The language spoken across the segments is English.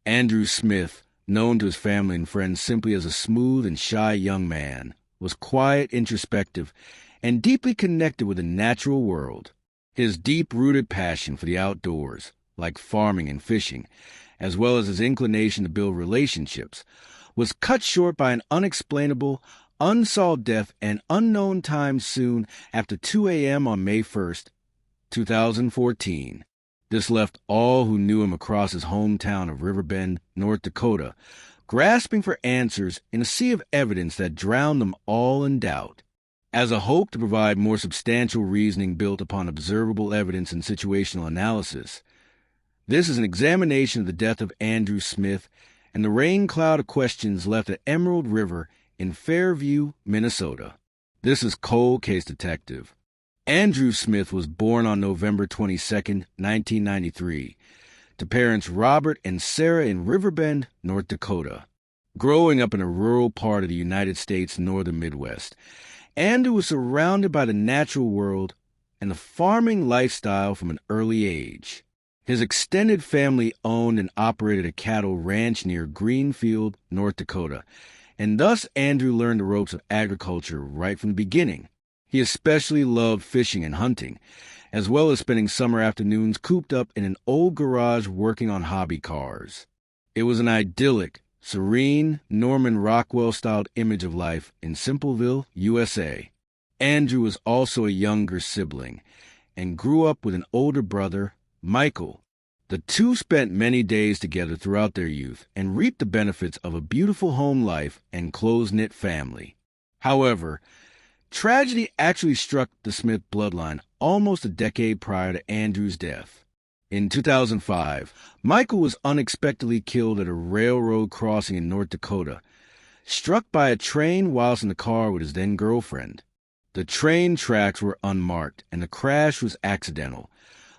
Andrew Smith, known to his family and friends simply as a smooth and shy young man, was quiet, introspective, and deeply connected with the natural world. His deep-rooted passion for the outdoors, like farming and fishing, as well as his inclination to build relationships, was cut short by an unexplainable, unsolved death and unknown time soon after 2 a.m. on May 1st, 2014. This left all who knew him across his hometown of Riverbend, North Dakota, grasping for answers in a sea of evidence that drowned them all in doubt. As a hope to provide more substantial reasoning built upon observable evidence and situational analysis, this is an examination of the death of Andrew Smith and the rain cloud of questions left at Emerald River in Fairview, Minnesota. This is Cold Case Detective. Andrew Smith was born on November 22, 1993, to parents Robert and Sarah in Riverbend, North Dakota. Growing up in a rural part of the United States northern Midwest, Andrew was surrounded by the natural world and the farming lifestyle from an early age. His extended family owned and operated a cattle ranch near Greenfield, North Dakota, and thus Andrew learned the ropes of agriculture right from the beginning. He especially loved fishing and hunting, as well as spending summer afternoons cooped up in an old garage working on hobby cars. It was an idyllic, serene, Norman Rockwell-styled image of life in Simpleville, USA. Andrew was also a younger sibling and grew up with an older brother, Michael. The two spent many days together throughout their youth and reaped the benefits of a beautiful home life and close-knit family. However, tragedy actually struck the Smith bloodline almost a decade prior to Andrew's death. In 2005, Michael was unexpectedly killed at a railroad crossing in North Dakota, struck by a train whilst in the car with his then-girlfriend. The train tracks were unmarked, and the crash was accidental,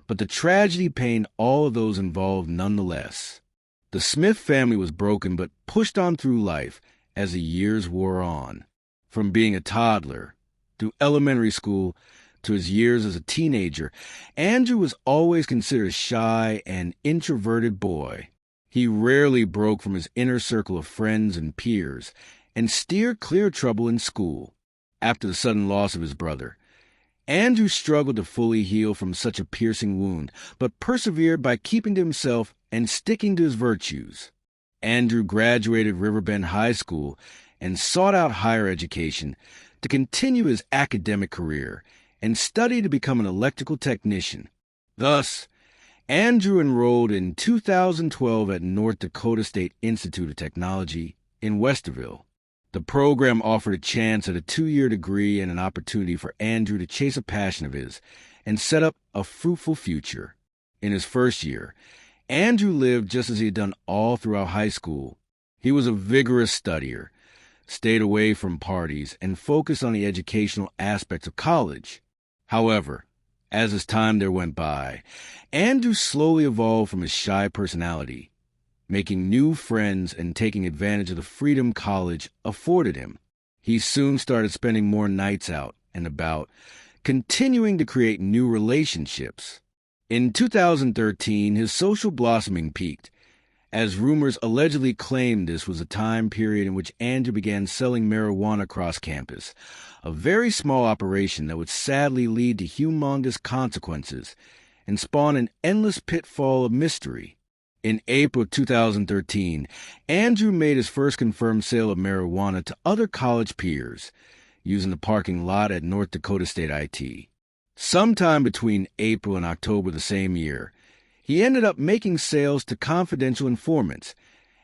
but the tragedy pained all of those involved nonetheless. The Smith family was broken but pushed on through life as the years wore on. From being a toddler, through elementary school, to his years as a teenager, Andrew was always considered a shy and introverted boy. He rarely broke from his inner circle of friends and peers and steered clear of trouble in school. After the sudden loss of his brother, Andrew struggled to fully heal from such a piercing wound, but persevered by keeping to himself and sticking to his virtues. Andrew graduated Riverbend High School and sought out higher education to continue his academic career and study to become an electrical technician. Thus, Andrew enrolled in 2012 at North Dakota State Institute of Technology in Westerville. The program offered a chance at a 2-year degree and an opportunity for Andrew to chase a passion of his and set up a fruitful future. In his first year, Andrew lived just as he had done all throughout high school. He was a vigorous studier, stayed away from parties, and focused on the educational aspects of college. However, as his time there went by, Andrew slowly evolved from his shy personality, making new friends and taking advantage of the freedom college afforded him. He soon started spending more nights out and about, continuing to create new relationships. In 2013, his social blossoming peaked, as rumors allegedly claimed this was a time period in which Andrew began selling marijuana across campus, a very small operation that would sadly lead to humongous consequences and spawn an endless pitfall of mystery. In April 2013, Andrew made his first confirmed sale of marijuana to other college peers, using the parking lot at North Dakota State IT. Sometime between April and October the same year, he ended up making sales to confidential informants,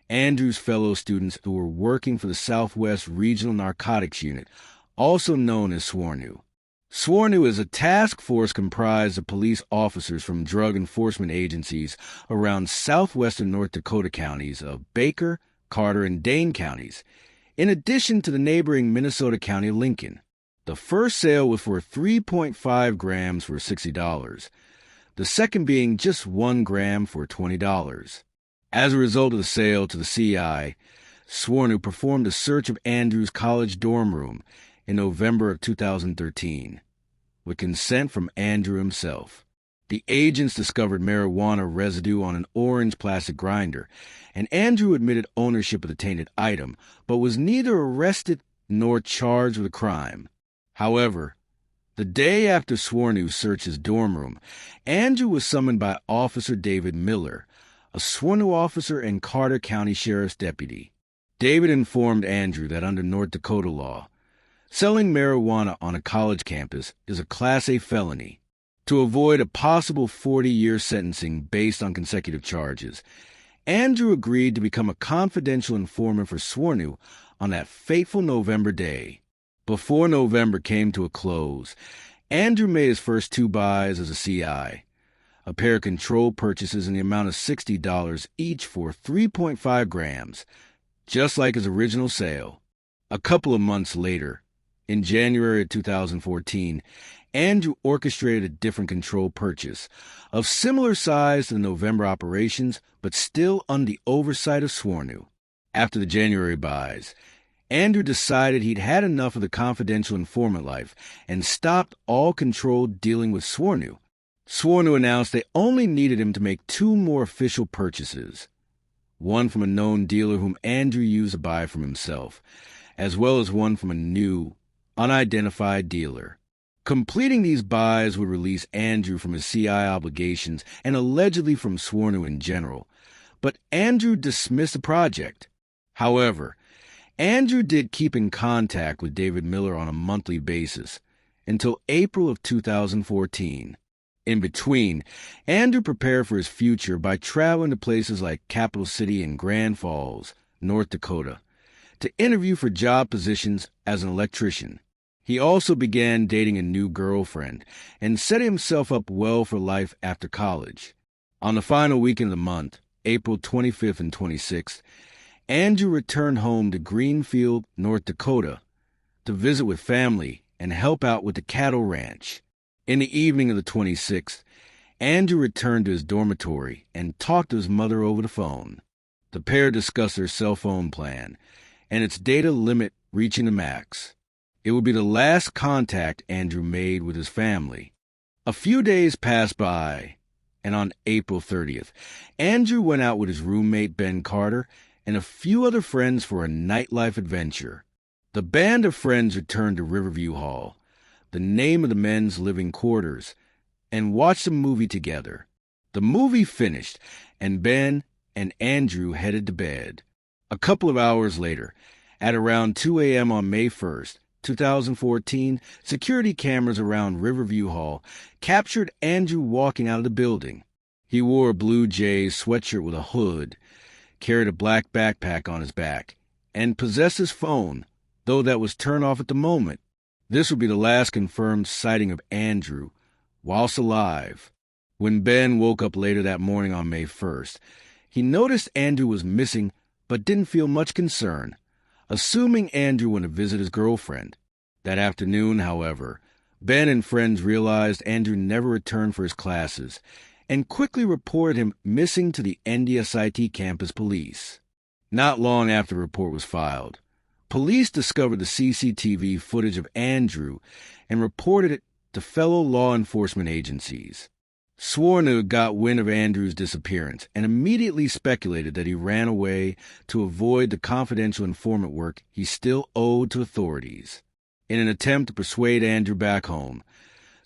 Andrew's fellow students who were working for the Southwest Regional Narcotics Unit, also known as SWORNU. SWORNU is a task force comprised of police officers from drug enforcement agencies around southwestern North Dakota counties of Baker, Carter, and Dane counties, in addition to the neighboring Minnesota county of Lincoln. The first sale was for 3.5 grams for $60, the second being just 1 gram for $20. As a result of the sale to the CI, SWORNU performed a search of Andrew's college dorm room in November of 2013, with consent from Andrew himself. The agents discovered marijuana residue on an orange plastic grinder, and Andrew admitted ownership of the tainted item, but was neither arrested nor charged with a crime. However, the day after Swornew searched his dorm room, Andrew was summoned by Officer David Miller, a Swornew officer and Carter County Sheriff's deputy. David informed Andrew that under North Dakota law, selling marijuana on a college campus is a Class A felony. To avoid a possible 40-year sentencing based on consecutive charges, Andrew agreed to become a confidential informant for Swornew on that fateful November day. Before November came to a close, Andrew made his first 2 buys as a CI, a pair of controlled purchases in the amount of $60 each for 3.5 grams, just like his original sale. A couple of months later, in January of 2014, Andrew orchestrated a different controlled purchase of similar size to the November operations, but still under the oversight of Swornew. After the January buys, Andrew decided he'd had enough of the confidential informant life and stopped all controlled dealing with Swornew. Swornew announced they only needed him to make 2 more official purchases, one from a known dealer whom Andrew used to buy from himself, as well as one from a new, unidentified dealer. Completing these buys would release Andrew from his CI obligations and allegedly from Swornew in general, but Andrew dismissed the project. However, Andrew did keep in contact with David Miller on a monthly basis until April of 2014. In between, Andrew prepared for his future by traveling to places like Capital City and Grand Falls, North Dakota, to interview for job positions as an electrician. He also began dating a new girlfriend and setting himself up well for life after college. On the final weekend of the month, April 25th and 26th, Andrew returned home to Greenfield, North Dakota, to visit with family and help out with the cattle ranch. In the evening of the 26th, Andrew returned to his dormitory and talked to his mother over the phone. The pair discussed their cell phone plan and its data limit reaching the max. It would be the last contact Andrew made with his family. A few days passed by, and on April 30th, Andrew went out with his roommate Ben Carter and a few other friends for a nightlife adventure. The band of friends returned to Riverview Hall, the name of the men's living quarters, and watched a movie together. The movie finished, and Ben and Andrew headed to bed. A couple of hours later, at around 2 a.m. on May 1st, 2014, security cameras around Riverview Hall captured Andrew walking out of the building. He wore a blue Jays sweatshirt with a hood, carried a black backpack on his back, and possessed his phone, though that was turned off at the moment. This would be the last confirmed sighting of Andrew whilst alive. When Ben woke up later that morning on May 1st, he noticed Andrew was missing but didn't feel much concern, assuming Andrew went to visit his girlfriend. That afternoon, however, Ben and friends realized Andrew never returned for his classes and quickly reported him missing to the NDSIT campus police. Not long after the report was filed, police discovered the CCTV footage of Andrew and reported it to fellow law enforcement agencies. Swornew got wind of Andrew's disappearance and immediately speculated that he ran away to avoid the confidential informant work he still owed to authorities. In an attempt to persuade Andrew back home,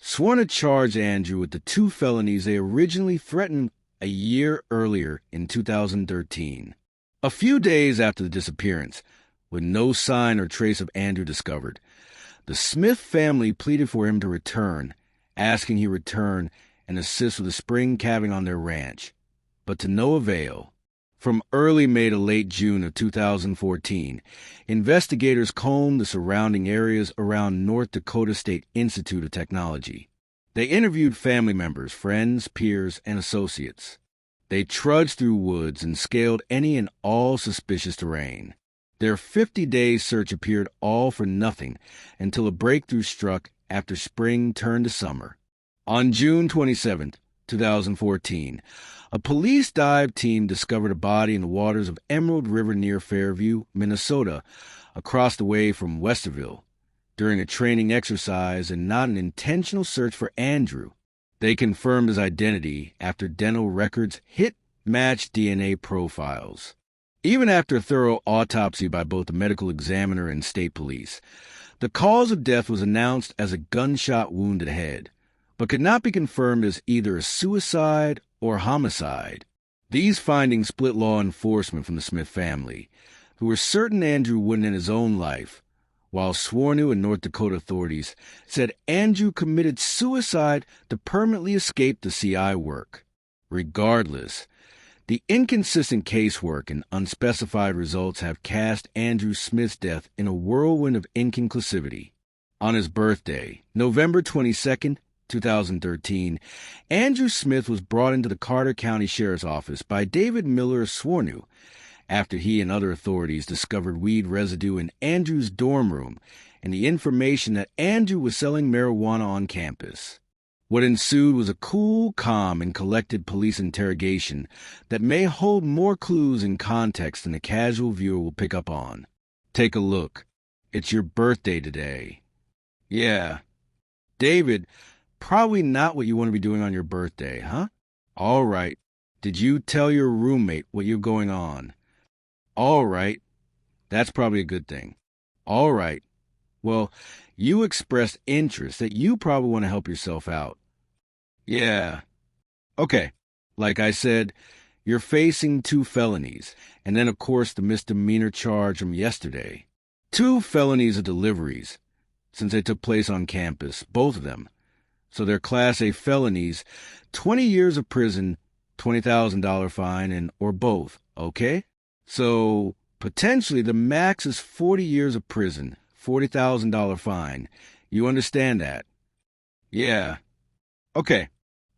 Swornew charged Andrew with the 2 felonies they originally threatened a year earlier in 2013. A few days after the disappearance, with no sign or trace of Andrew discovered, the Smith family pleaded for him to return, asking he return and assist with the spring calving on their ranch, but to no avail. From early May to late June of 2014, investigators combed the surrounding areas around North Dakota State Institute of Technology. They interviewed family members, friends, peers, and associates. They trudged through woods and scaled any and all suspicious terrain. Their 50-day search appeared all for nothing until a breakthrough struck after spring turned to summer. On June 27, 2014, a police dive team discovered a body in the waters of Emerald River near Fairview, Minnesota, across the way from Westerville, during a training exercise and not an intentional search for Andrew. They confirmed his identity after dental records hit matched DNA profiles. Even after a thorough autopsy by both the medical examiner and state police, the cause of death was announced as a gunshot wound to the head, but could not be confirmed as either a suicide or homicide. These findings split law enforcement from the Smith family, who were certain Andrew wouldn't end his own life, while Swornew and North Dakota authorities said Andrew committed suicide to permanently escape the CI work. Regardless, the inconsistent casework and unspecified results have cast Andrew Smith's death in a whirlwind of inconclusivity. On his birthday, November 22nd, 2013, Andrew Smith was brought into the Carter County Sheriff's Office by David Miller of Swornew after he and other authorities discovered weed residue in Andrew's dorm room and the information that Andrew was selling marijuana on campus. What ensued was a cool, calm, and collected police interrogation that may hold more clues and context than a casual viewer will pick up on. Take a look. It's your birthday today. Yeah. David, probably not what you want to be doing on your birthday, huh? All right. Did you tell your roommate what you're going on? All right. That's probably a good thing. All right. Well, you expressed interest that you probably want to help yourself out. Yeah. Okay. Like I said, you're facing 2 felonies, and then, of course, the misdemeanor charge from yesterday. 2 felonies of deliveries, since they took place on campus, both of them. So they're Class A felonies, 20 years of prison, $20,000 fine, and or both, okay? So potentially the max is 40 years of prison, $40,000 fine. You understand that? Yeah. Okay.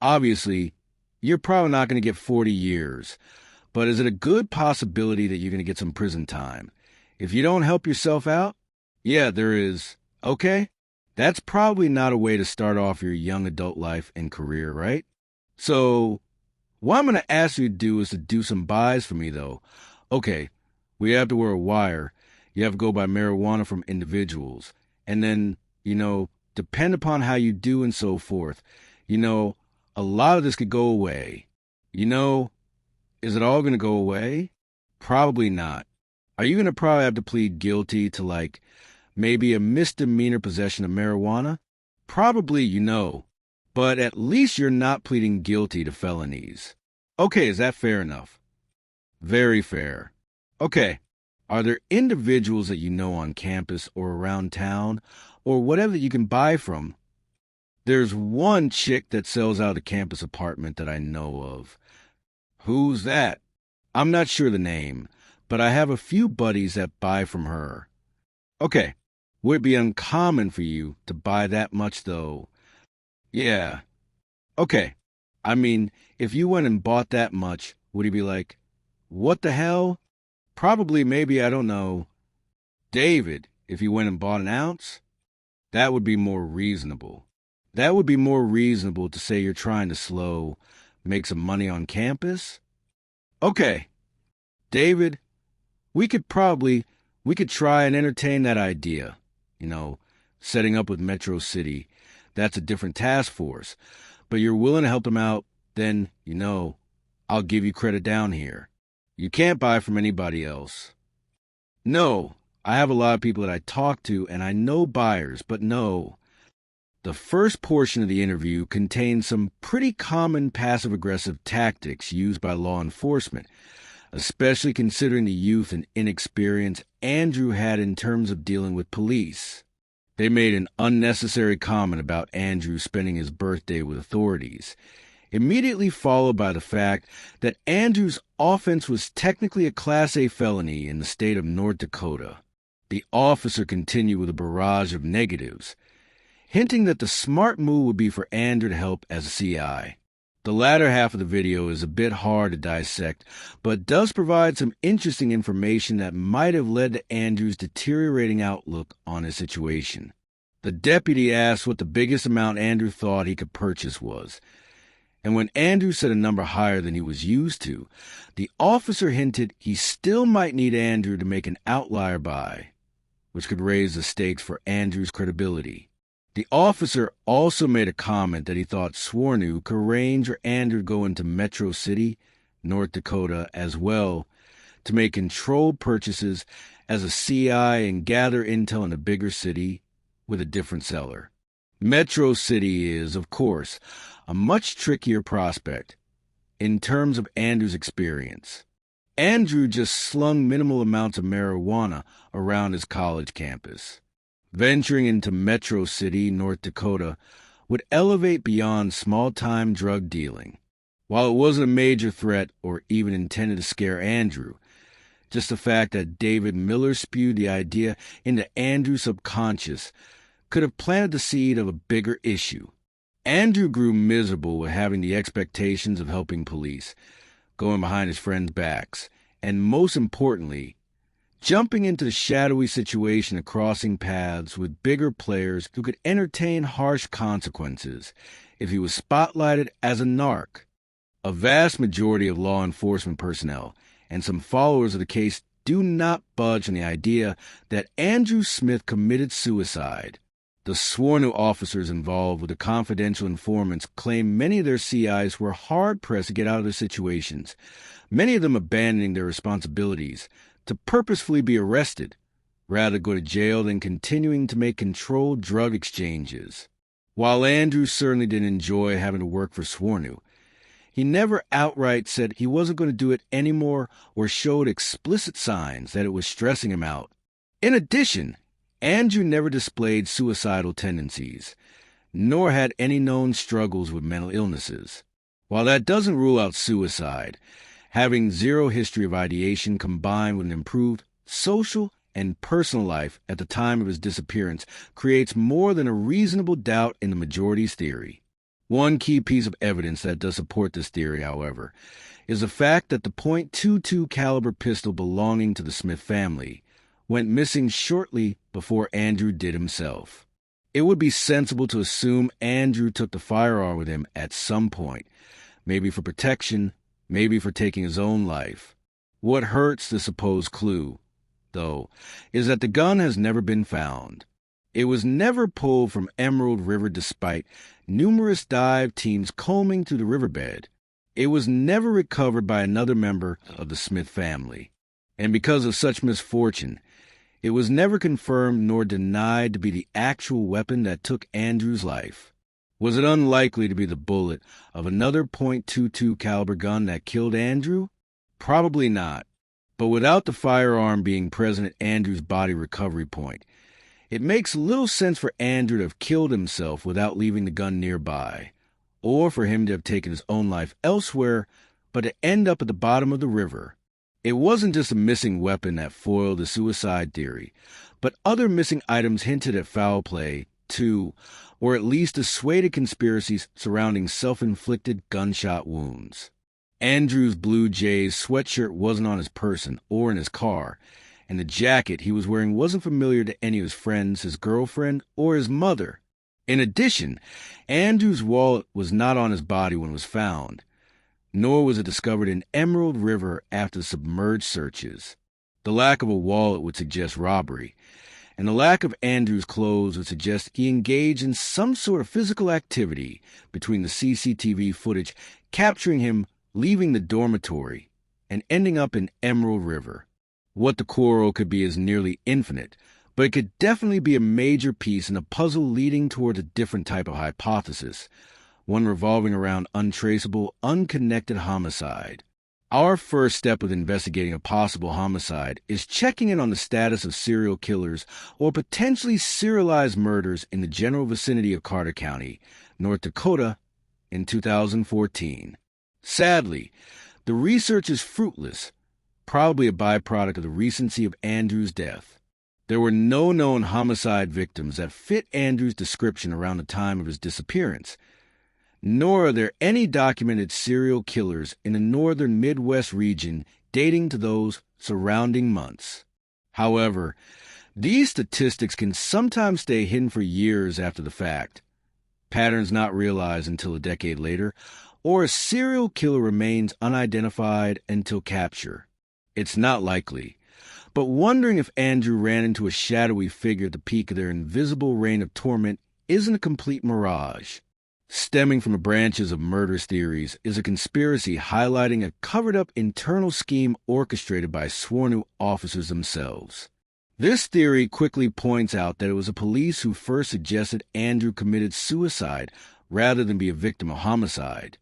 Obviously, you're probably not going to get 40 years, but is it a good possibility that you're going to get some prison time? If you don't help yourself out? Yeah, there is. Okay. That's probably not a way to start off your young adult life and career, right? So, what I'm going to ask you to do is to do some buys for me, though. Okay, we have to wear a wire. You have to go buy marijuana from individuals. And then, depend upon how you do and so forth. A lot of this could go away. Is it all going to go away? Probably not. Are you going to probably have to plead guilty to, maybe a misdemeanor possession of marijuana? Probably, but at least you're not pleading guilty to felonies. Okay, is that fair enough? Very fair. Okay, are there individuals that you know on campus or around town, or whatever that you can buy from? There's one chick that sells out a campus apartment that I know of. Who's that? I'm not sure the name, but I have a few buddies that buy from her. Okay. Would it be uncommon for you to buy that much, though? Yeah. Okay. I mean, if you went and bought that much, would he be like, what the hell? Probably, maybe, I don't know. David, if you went and bought an ounce? That would be more reasonable. That would be more reasonable to say you're trying to make some money on campus? Okay. David, we could try and entertain that idea. Setting up with Metro City. That's a different task force. But you're willing to help them out, then, I'll give you credit down here. You can't buy from anybody else. No, I have a lot of people that I talk to, and I know buyers, but no. The first portion of the interview contains some pretty common passive-aggressive tactics used by law enforcement, especially considering the youth and inexperience Andrew had in terms of dealing with police. They made an unnecessary comment about Andrew spending his birthday with authorities, immediately followed by the fact that Andrew's offense was technically a Class A felony in the state of North Dakota. The officer continued with a barrage of negatives, hinting that the smart move would be for Andrew to help as a CI. The latter half of the video is a bit hard to dissect, but does provide some interesting information that might have led to Andrew's deteriorating outlook on his situation. The deputy asked what the biggest amount Andrew thought he could purchase was, and when Andrew said a number higher than he was used to, the officer hinted he still might need Andrew to make an outlier buy, which could raise the stakes for Andrew's credibility. The officer also made a comment that he thought Swornu could arrange for Andrew to go into Metro City, North Dakota, as well, to make controlled purchases as a CI and gather intel in a bigger city with a different seller. Metro City is, of course, a much trickier prospect in terms of Andrew's experience. Andrew just slung minimal amounts of marijuana around his college campus. Venturing into Metro City, North Dakota, would elevate beyond small-time drug dealing. While it wasn't a major threat or even intended to scare Andrew, just the fact that David Miller spewed the idea into Andrew's subconscious could have planted the seed of a bigger issue. Andrew grew miserable with having the expectations of helping police, going behind his friends' backs, and most importantly, jumping into the shadowy situation of crossing paths with bigger players who could entertain harsh consequences if he was spotlighted as a narc. A vast majority of law enforcement personnel and some followers of the case do not budge on the idea that Andrew Smith committed suicide. The Swornu officers involved with the confidential informants claim many of their CIs were hard-pressed to get out of their situations, many of them abandoning their responsibilities to purposefully be arrested, rather go to jail than continuing to make controlled drug exchanges. While Andrew certainly didn't enjoy having to work for Swornu, he never outright said he wasn't going to do it anymore or showed explicit signs that it was stressing him out. In addition, Andrew never displayed suicidal tendencies, nor had any known struggles with mental illnesses. While that doesn't rule out suicide, having zero history of ideation combined with an improved social and personal life at the time of his disappearance creates more than a reasonable doubt in the majority's theory. One key piece of evidence that does support this theory, however, is the fact that the .22 caliber pistol belonging to the Smith family went missing shortly before Andrew did himself. It would be sensible to assume Andrew took the firearm with him at some point, maybe for protection, maybe for taking his own life. What hurts the supposed clue, though, is that the gun has never been found. It was never pulled from Emerald River despite numerous dive teams combing through the riverbed. It was never recovered by another member of the Smith family. And because of such misfortune, it was never confirmed nor denied to be the actual weapon that took Andrew's life. Was it unlikely to be the bullet of another .22 caliber gun that killed Andrew? Probably not. But without the firearm being present at Andrew's body recovery point, it makes little sense for Andrew to have killed himself without leaving the gun nearby, or for him to have taken his own life elsewhere, but to end up at the bottom of the river. It wasn't just a missing weapon that foiled the suicide theory, but other missing items hinted at foul play, too, or at least dissuaded conspiracies surrounding self-inflicted gunshot wounds. Andrew's Blue Jays sweatshirt wasn't on his person or in his car, and the jacket he was wearing wasn't familiar to any of his friends, his girlfriend, or his mother. In addition, Andrew's wallet was not on his body when it was found, nor was it discovered in Emerald River after submerged searches. The lack of a wallet would suggest robbery, and the lack of Andrew's clothes would suggest he engaged in some sort of physical activity between the CCTV footage capturing him leaving the dormitory and ending up in Emerald River. What the quarrel could be is nearly infinite, but it could definitely be a major piece in a puzzle leading towards a different type of hypothesis, one revolving around untraceable, unconnected homicide. Our first step with investigating a possible homicide is checking in on the status of serial killers or potentially serialized murders in the general vicinity of Carter County, North Dakota, in 2014. Sadly, the research is fruitless, probably a byproduct of the recency of Andrew's death. There were no known homicide victims that fit Andrew's description around the time of his disappearance, nor are there any documented serial killers in the northern Midwest region dating to those surrounding months. However, these statistics can sometimes stay hidden for years after the fact, patterns not realized until a decade later, or a serial killer remains unidentified until capture. It's not likely, but wondering if Andrew ran into a shadowy figure at the peak of their invisible reign of torment isn't a complete mirage. Stemming from the branches of murderous theories is a conspiracy highlighting a covered-up internal scheme orchestrated by sworn officers themselves. This theory quickly points out that it was the police who first suggested Andrew committed suicide rather than be a victim of homicide.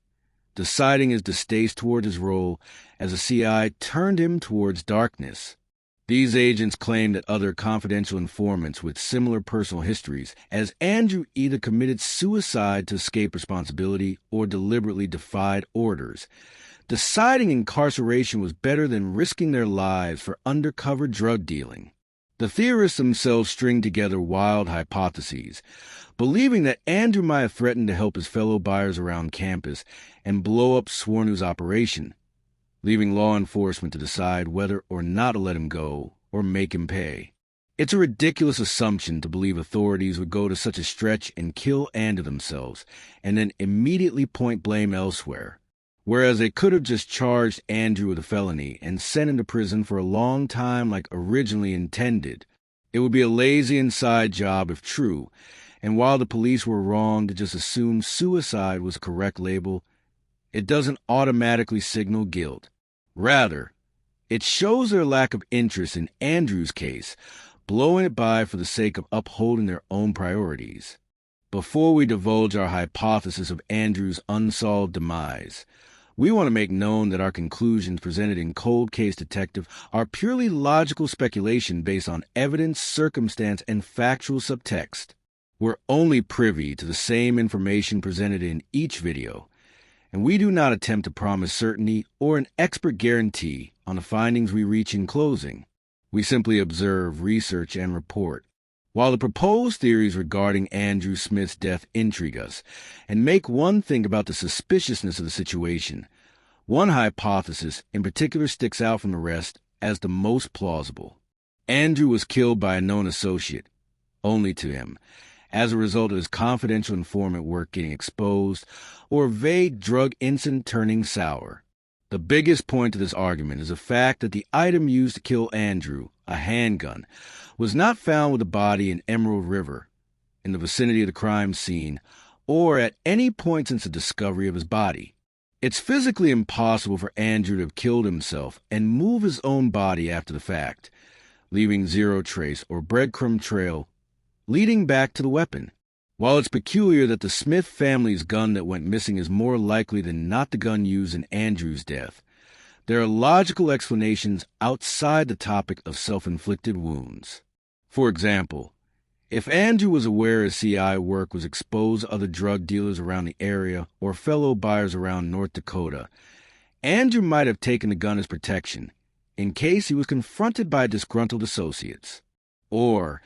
Deciding his distaste toward his role as a CI turned him towards darkness. These agents claimed that other confidential informants with similar personal histories, as Andrew either committed suicide to escape responsibility or deliberately defied orders. Deciding incarceration was better than risking their lives for undercover drug dealing. The theorists themselves stringed together wild hypotheses, believing that Andrew might have threatened to help his fellow buyers around campus and blow up Swornu's operation, leaving law enforcement to decide whether or not to let him go or make him pay. It's a ridiculous assumption to believe authorities would go to such a stretch and kill Andrew themselves and then immediately point blame elsewhere, whereas they could have just charged Andrew with a felony and sent him to prison for a long time like originally intended. It would be a lazy inside job if true, and while the police were wrong to just assume suicide was the correct label, it doesn't automatically signal guilt. Rather, it shows their lack of interest in Andrew's case, blowing it by for the sake of upholding their own priorities. Before we divulge our hypothesis of Andrew's unsolved demise, we want to make known that our conclusions presented in Cold Case Detective are purely logical speculation based on evidence, circumstance, and factual subtext. We're only privy to the same information presented in each video, and we do not attempt to promise certainty or an expert guarantee on the findings we reach in closing. We simply observe, research, and report. While the proposed theories regarding Andrew Smith's death intrigue us and make one think about the suspiciousness of the situation, one hypothesis in particular sticks out from the rest as the most plausible. Andrew was killed by a known associate, only to him, as a result of his confidential informant work getting exposed or a vague drug incident turning sour. The biggest point to this argument is the fact that the item used to kill Andrew, a handgun, was not found with the body in Emerald River, in the vicinity of the crime scene, or at any point since the discovery of his body. It's physically impossible for Andrew to have killed himself and move his own body after the fact, leaving zero trace or breadcrumb trail leading back to the weapon. While it's peculiar that the Smith family's gun that went missing is more likely than not the gun used in Andrew's death, there are logical explanations outside the topic of self-inflicted wounds. For example, if Andrew was aware his CI work was exposed to other drug dealers around the area or fellow buyers around North Dakota, Andrew might have taken the gun as protection in case he was confronted by disgruntled associates. Or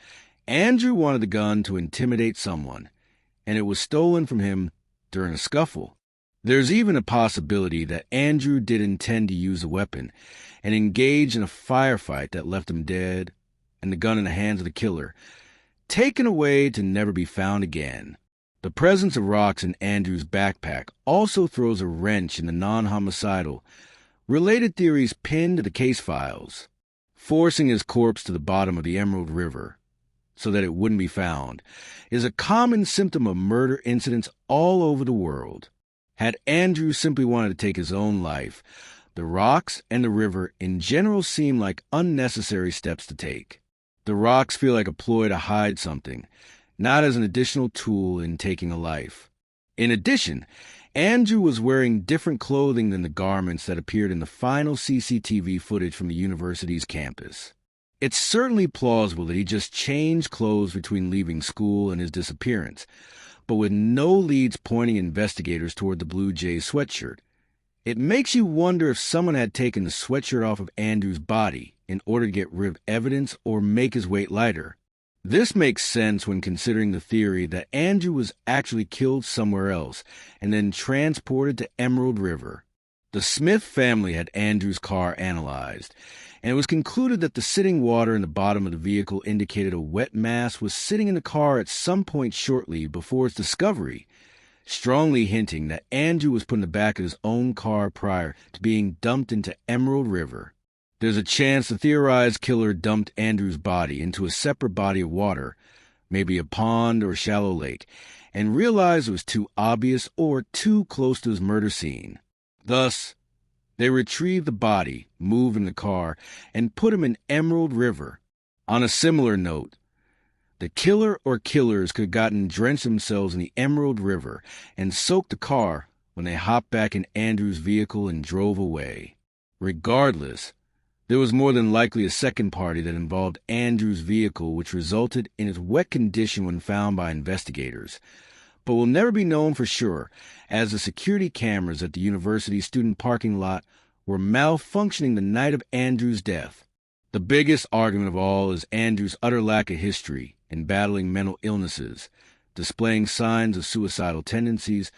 Andrew wanted the gun to intimidate someone, and it was stolen from him during a scuffle. There's even a possibility that Andrew did intend to use the weapon and engage in a firefight that left him dead and the gun in the hands of the killer, taken away to never be found again. The presence of rocks in Andrew's backpack also throws a wrench in the non-homicidal, related theories pinned to the case files. Forcing his corpse to the bottom of the Emerald River so that it wouldn't be found is a common symptom of murder incidents all over the world. Had Andrew simply wanted to take his own life, the rocks and the river in general seem like unnecessary steps to take. The rocks feel like a ploy to hide something, not as an additional tool in taking a life. In addition, Andrew was wearing different clothing than the garments that appeared in the final CCTV footage from the university's campus. It's certainly plausible that he just changed clothes between leaving school and his disappearance, but with no leads pointing investigators toward the Blue Jays sweatshirt. It makes you wonder if someone had taken the sweatshirt off of Andrew's body in order to get rid of evidence or make his weight lighter. This makes sense when considering the theory that Andrew was actually killed somewhere else and then transported to Emerald River. The Smith family had Andrew's car analyzed, and it was concluded that the sitting water in the bottom of the vehicle indicated a wet mass was sitting in the car at some point shortly before its discovery, strongly hinting that Andrew was put in the back of his own car prior to being dumped into Emerald River. There's a chance the theorized killer dumped Andrew's body into a separate body of water, maybe a pond or a shallow lake, and realized it was too obvious or too close to his murder scene. Thus, they retrieved the body, moved in the car, and put him in Emerald River. On a similar note, the killer or killers could have gotten drenched themselves in the Emerald River and soaked the car when they hopped back in Andrew's vehicle and drove away. Regardless, there was more than likely a second party that involved Andrew's vehicle, which resulted in its wet condition when found by investigators, but will never be known for sure, as the security cameras at the university student parking lot were malfunctioning the night of Andrew's death. The biggest argument of all is Andrew's utter lack of history in battling mental illnesses, displaying signs of suicidal tendencies,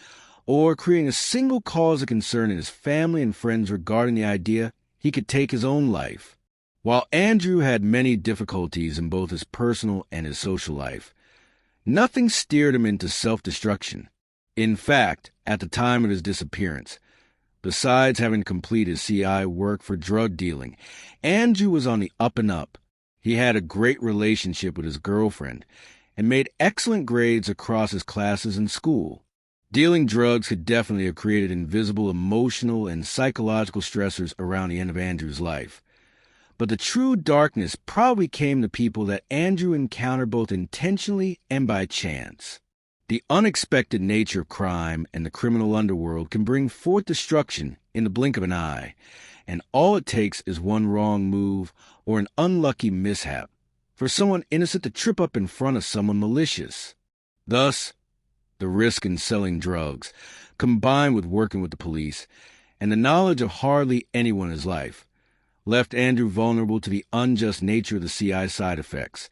or creating a single cause of concern in his family and friends regarding the idea he could take his own life. While Andrew had many difficulties in both his personal and his social life, nothing steered him into self-destruction. In fact, at the time of his disappearance, besides having completed CI work for drug dealing, Andrew was on the up and up. He had a great relationship with his girlfriend and made excellent grades across his classes in school. Dealing drugs could definitely have created invisible emotional and psychological stressors around the end of Andrew's life. But the true darkness probably came to people that Andrew encountered both intentionally and by chance. The unexpected nature of crime and the criminal underworld can bring forth destruction in the blink of an eye, and all it takes is one wrong move or an unlucky mishap for someone innocent to trip up in front of someone malicious. Thus, the risk in selling drugs, combined with working with the police, and the knowledge of hardly anyone in his life, left Andrew vulnerable to the unjust nature of the CI side effects,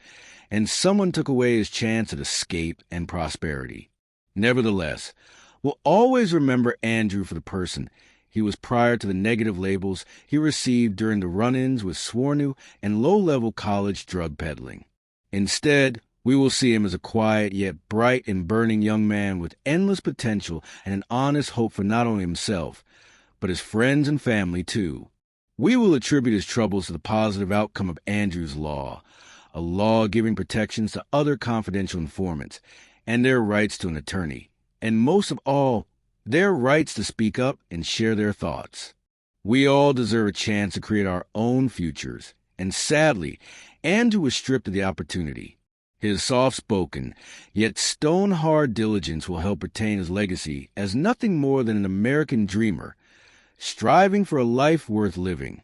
and someone took away his chance at escape and prosperity. Nevertheless, we'll always remember Andrew for the person he was prior to the negative labels he received during the run-ins with Swornu and low-level college drug peddling. Instead, we will see him as a quiet yet bright and burning young man with endless potential and an honest hope for not only himself, but his friends and family too. We will attribute his troubles to the positive outcome of Andrew's Law, a law giving protections to other confidential informants and their rights to an attorney, and most of all, their rights to speak up and share their thoughts. We all deserve a chance to create our own futures, and sadly, Andrew was stripped of the opportunity. His soft-spoken, yet stone-hard diligence will help retain his legacy as nothing more than an American dreamer, striving for a life worth living.